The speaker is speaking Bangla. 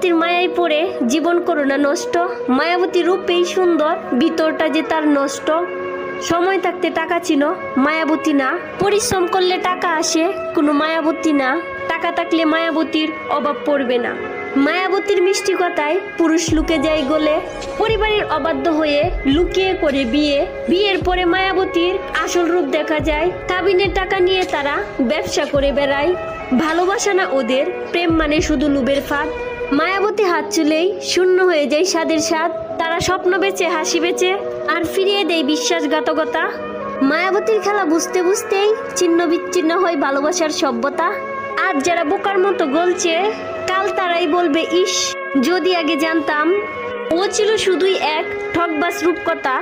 মায়াবতীর মায়ায় পড়ে জীবন করোনা নষ্ট। মায়াবতী রূপেই সুন্দর, ভিতরটা যে তার নষ্ট। সময় থাকতে টাকা চিনো, মায়াবতী না। পরিশ্রম করলে টাকা আসে, কোনো মায়াবতী না। টাকা থাকলে মায়াবতীর অভাব পড়বে না। মায়াবতীর মিষ্টি কথায় পুরুষ লুকে যায় গলে। পরিবারের অবাধ্য হয়ে লুকিয়ে করে বিয়ে। বিয়ের পরে মায়াবতীর আসল রূপ দেখা যায়। কাবিনের টাকা নিয়ে তারা ব্যবসা করে বেড়ায়। ভালোবাসা না ওদের, প্রেম মানে শুধু লোভের ফাঁদ। মায়াবতী হাত চুলেই শূন্য হয়ে যায় স্বাদের স্বাদ। তারা স্বপ্ন বেচে, হাসি বেচে, আর ফিরিয়ে দেয় বিশ্বাসঘাতকতা। মায়াবতীর খেলা বুঝতে বুঝতেই ছিন্ন বিচ্ছিন্ন হয় ভালোবাসার সভ্যতা। আর যারা বোকার মতো গলছে, কাল তারাই বলবে, ইস যদি আগে জানতাম। ও ছিল শুধুই এক ঠকবাজ রূপকথা।